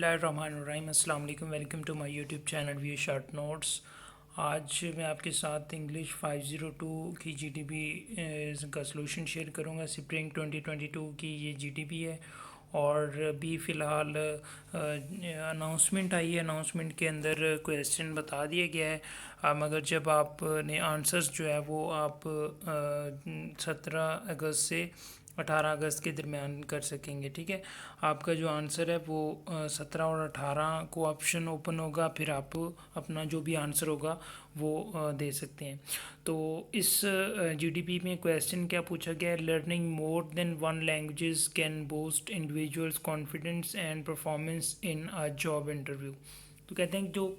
बिस्मिल्लाहिर्रहमानिर्रहीम। अस्सलाम वालेकुम। Welcome to my YouTube channel view short notes. आज मैं आपके साथ इंग्लिश 502 की जीडीपी का सलूशन शेयर करूंगा। स्प्रिंग 2022 की ये जीडीपी है और अभी फ़िलहाल अनाउंसमेंट आई है। अनाउंसमेंट के अंदर क्वेश्चन बता दिया गया है, मगर जब आपने आंसर्स जो है वो आप 17 अगस्त से 18 अगस्त के दरमियान कर सकेंगे। ठीक है, आपका जो आंसर है वो 17 और 18 को ऑप्शन ओपन होगा, फिर आप अपना जो भी आंसर होगा वो दे सकते हैं। तो इस जीडीपी में क्वेश्चन क्या पूछा गया है? Learning more than one languages can boost individuals confidence and performance in a job interview. तो कहते हैं कि जो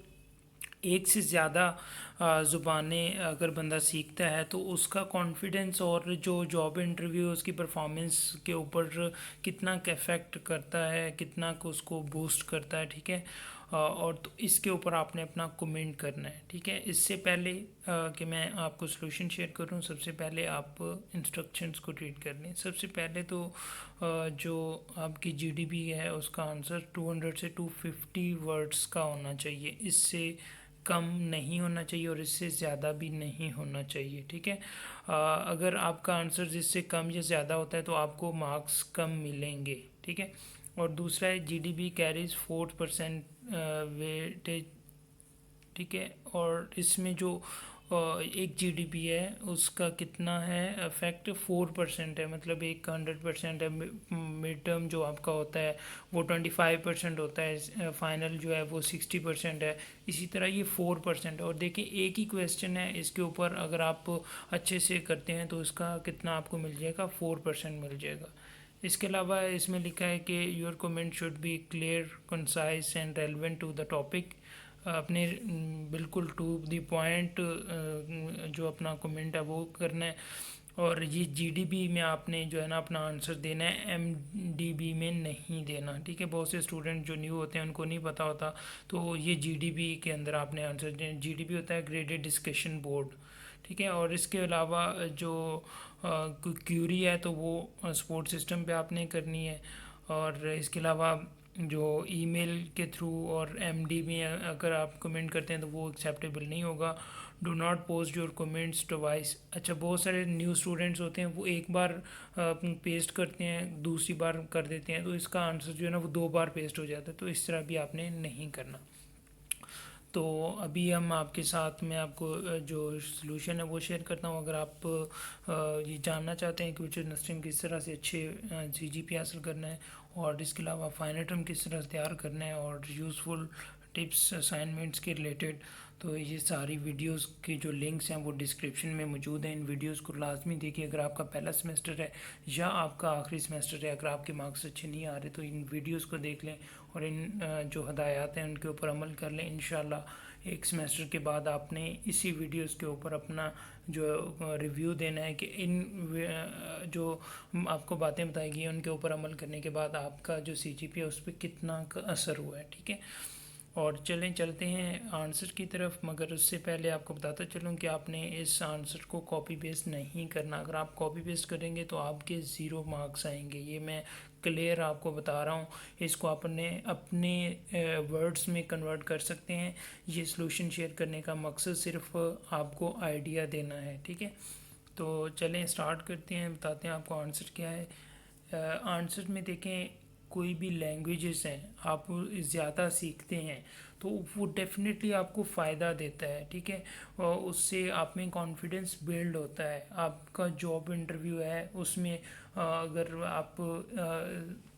एक से ज़्यादा ज़ुबानें अगर बंदा सीखता है तो उसका कॉन्फिडेंस और जो जॉब इंटरव्यू उसकी परफॉर्मेंस के ऊपर कितना इफ़ेक्ट करता है, कितना को उसको बूस्ट करता है। ठीक है, और तो इसके ऊपर आपने अपना कमेंट करना है। ठीक है, इससे पहले कि मैं आपको सलूशन शेयर करूं, सबसे पहले आप इंस्ट्रक्शंस को रीड कर लें। सबसे पहले तो जो आपकी जीडीपी है उसका आंसर 200 से 250 वर्ड्स का होना चाहिए। इससे कम नहीं होना चाहिए और इससे ज़्यादा भी नहीं होना चाहिए। ठीक है, अगर आपका आंसर जिससे कम या ज़्यादा होता है तो आपको मार्क्स कम मिलेंगे। ठीक है, और दूसरा है जीडीपी कैरीज 4% वेटेज। ठीक है, और इसमें जो एक जीडीपी है उसका कितना है इफेक्ट 4% है, मतलब एक 100% है। मिड टर्म जो आपका होता है वो 25% होता है, फाइनल जो है वो 60% है। इसी तरह ये 4% है। और देखिए एक ही क्वेश्चन है, इसके ऊपर अगर आप अच्छे से करते हैं तो इसका कितना आपको मिल जाएगा, 4% मिल जाएगा। इसके अलावा इसमें लिखा है कि your comment should be clear, concise and relevant to the topic. अपने बिल्कुल टू द पॉइंट जो अपना कमेंट है वो करना है। और ये जीडीबी में आपने जो है ना अपना आंसर देना है, एमडीबी में नहीं देना। ठीक है, बहुत से स्टूडेंट जो न्यू होते हैं उनको नहीं पता होता, तो ये जीडीबी के अंदर आपने आंसर देना। जीडीबी होता है ग्रेडेड डिस्कशन बोर्ड। ठीक है, और इसके अलावा जो क्यूरी है तो वो सपोर्ट सिस्टम पे आपने करनी है। और इसके अलावा जो ईमेल के थ्रू और एमडी में अगर आप कमेंट करते हैं तो वो एक्सेप्टेबल नहीं होगा। Do not post your comments टवाइस। अच्छा, बहुत सारे न्यू स्टूडेंट्स होते हैं वो एक बार पेस्ट करते हैं, दूसरी बार कर देते हैं, तो इसका आंसर जो है ना वो 2 बार पेस्ट हो जाता है, तो इस तरह भी आपने नहीं करना। तो अभी हम आपके साथ में आपको जो सलूशन है वो शेयर करता हूँ। अगर आप ये जानना चाहते हैं कि फ्यूचर नर्सिंग किस तरह से अच्छे सीजीपी हासिल करना है और इसके अलावा फाइनल टर्म किस तरह से तैयार करना है और यूज़फुल टिप्स असाइनमेंट्स के रिलेटेड, तो ये सारी वीडियोस के जो लिंक्स हैं वो डिस्क्रिप्शन में मौजूद हैं। इन वीडियोस को लाजमी देखिए। अगर आपका पहला सेमेस्टर है या आपका आखिरी सेमेस्टर है, अगर आपके मार्क्स अच्छे नहीं आ रहे तो इन वीडियोस को देख लें और इन जो हदायत हैं उनके ऊपर अमल कर लें। इंशाल्लाह एक सेमेस्टर के बाद आपने इसी वीडियोस के ऊपर अपना जो रिव्यू देना है कि इन जो आपको बातें बताई गई हैं उनके ऊपर अमल करने के बाद आपका जो सीजीपी है उस पर कितना असर हुआ है। ठीक है, और चलते हैं आंसर की तरफ। मगर उससे पहले आपको बताता चलूँ कि आपने इस आंसर को कॉपी पेस्ट नहीं करना। अगर आप कॉपी पेस्ट करेंगे तो आपके 0 मार्क्स आएंगे, ये मैं क्लियर आपको बता रहा हूँ। इसको आपने अपने वर्ड्स में कन्वर्ट कर सकते हैं। ये सलूशन शेयर करने का मकसद सिर्फ आपको आइडिया देना है। ठीक है, तो चलें स्टार्ट करते हैं, बताते हैं आपको आंसर क्या है। आंसर में देखें, कोई भी लैंग्वेजेस हैं आप ज़्यादा सीखते हैं तो वो डेफिनेटली आपको फ़ायदा देता है। ठीक है, और उससे आप में कॉन्फिडेंस बिल्ड होता है। आपका जॉब इंटरव्यू है उसमें अगर आप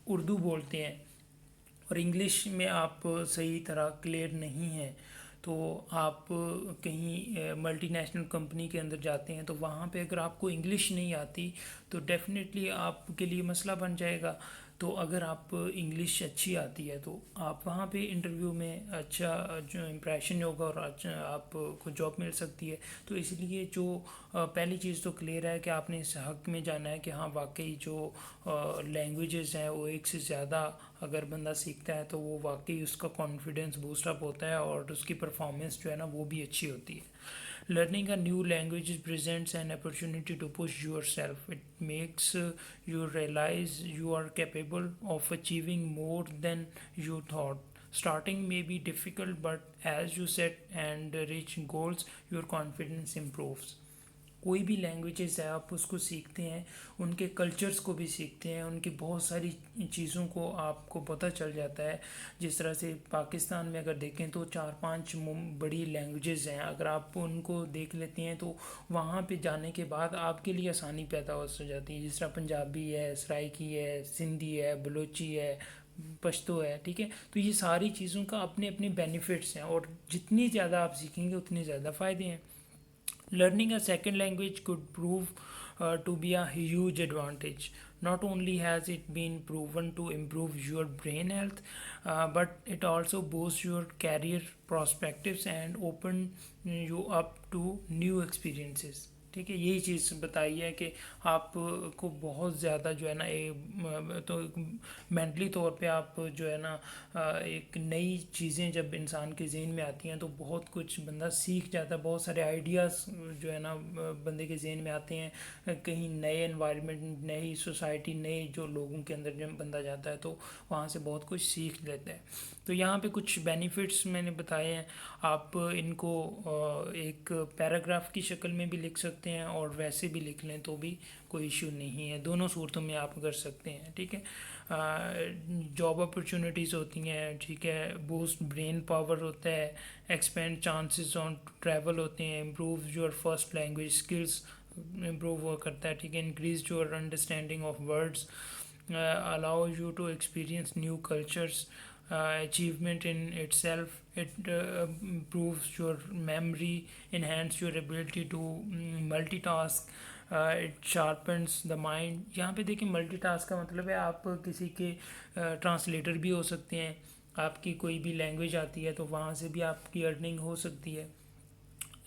उर्दू बोलते हैं और इंग्लिश में आप सही तरह क्लियर नहीं हैं, तो आप कहीं मल्टीनेशनल कंपनी के अंदर जाते हैं तो वहाँ पे अगर आपको इंग्लिश नहीं आती तो डेफिनेटली आपके लिए मसला बन जाएगा। तो अगर आप इंग्लिश अच्छी आती है तो आप वहाँ पे इंटरव्यू में अच्छा जो इम्प्रेशन होगा और अच्छा आपको जॉब मिल सकती है। तो इसलिए जो पहली चीज़ तो क्लियर है कि आपने इस हक़ में जाना है कि हाँ वाकई जो लैंग्वेजेस हैं वो एक से ज़्यादा अगर बंदा सीखता है तो वो वाकई उसका कॉन्फिडेंस बूस्ट अप होता है और उसकी परफॉर्मेंस जो है ना वो भी अच्छी होती है। Learning a new language presents an opportunity to push yourself. It makes you realize you are capable of achieving more than you thought. Starting may be difficult, but as you set and reach goals, your confidence improves. कोई भी languages है आप उसको सीखते हैं, उनके cultures को भी सीखते हैं, उनकी बहुत सारी चीज़ों को आपको पता चल जाता है। जिस तरह से पाकिस्तान में अगर देखें तो 4-5 बड़ी लैंग्वेजेस हैं, अगर आप उनको देख लेते हैं तो वहाँ पे जाने के बाद आपके लिए आसानी पैदा हो जाती है। जिस तरह पंजाबी है, सराइकी है, सिंधी है, बलोची है, पश्तो है, ठीक है। तो ये सारी चीज़ों का अपने अपने बेनिफिट्स हैं, और जितनी ज़्यादा आप सीखेंगे उतने ज़्यादा फ़ायदे हैं। Learning a second language could prove to be a huge advantage. Not only has it been proven to improve your brain health, but it also boosts your career perspectives and open you up to new experiences. ठीक है, यही चीज़ बताई है कि आपको बहुत ज़्यादा जो है ना तो मेंटली तौर पे आप जो है ना एक नई चीज़ें जब इंसान के जहन में आती हैं तो बहुत कुछ बंदा सीख जाता है। बहुत सारे आइडियाज़ जो है ना बंदे के जहन में आते हैं, कहीं नए एनवायरनमेंट, नई सोसाइटी, नए जो लोगों के अंदर जब बंदा जाता है तो वहाँ से बहुत कुछ सीख लेता है। तो यहाँ पे कुछ बेनिफिट्स मैंने बताए हैं, आप इनको एक पैराग्राफ की शक्ल में भी लिख सकते हैं और वैसे भी लिख लें तो भी कोई इशू नहीं है, दोनों सूरतों में आप कर सकते हैं। ठीक है, जॉब अपॉर्चुनिटीज़ होती हैं, ठीक है, बूस्ट ब्रेन पावर होता है, एक्सपेंड चांसेस ऑन ट्रैवल होते हैं, improve your first language skills improve करता है, ठीक है, increase your understanding of words, allow you to experience new cultures, achievement in itself. It improves your memory, enhance your ability to multitask, it sharpens the mind। यहाँ पे देखिए multitask का मतलब है आप किसी के ट्रांसलेटर भी हो सकते हैं, आपकी कोई भी लैंग्वेज आती है तो वहाँ से भी आपकी अर्निंग हो सकती है।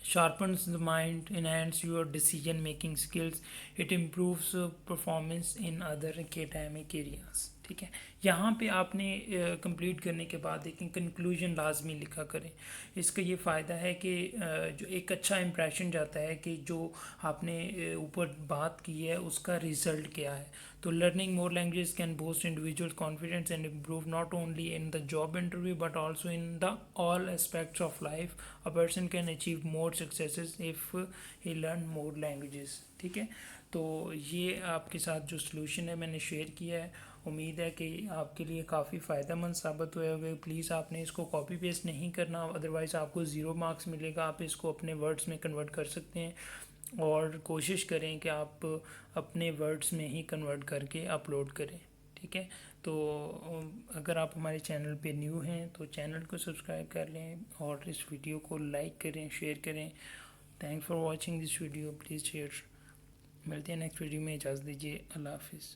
Sharpens the mind, enhance your decision making skills, it improves performance in other academic areas। ठीक है, यहाँ पे आपने कंप्लीट करने के बाद एक कंक्लूजन लाजमी लिखा करें। इसका ये फ़ायदा है कि जो एक अच्छा इंप्रेशन जाता है कि जो आपने ऊपर बात की है उसका रिज़ल्ट क्या है। तो learning more language can boost individual confidence and improve not only in the job interview but also in the all aspects of life. A person can achieve more successes if he learn more languages. ठीक है, तो ये आपके साथ जो solution है मैंने share किया है, उम्मीद है कि आपके लिए काफ़ी फ़ायदेमंद साबित हुए होंगे। प्लीज़ आपने इसको कॉपी पेस्ट नहीं करना, अदरवाइज़ आपको 0 मार्क्स मिलेगा। आप इसको अपने वर्ड्स में कन्वर्ट कर सकते हैं और कोशिश करें कि आप अपने वर्ड्स में ही कन्वर्ट करके अपलोड करें। ठीक है, तो अगर आप हमारे चैनल पे न्यू हैं तो चैनल को सब्सक्राइब कर लें और इस वीडियो को लाइक करें, शेयर करें। Thanks for watching this video, please share. मिलते हैं नेक्स्ट वीडियो में, इजाज़त दीजिए, अल्लाह हाफिज़।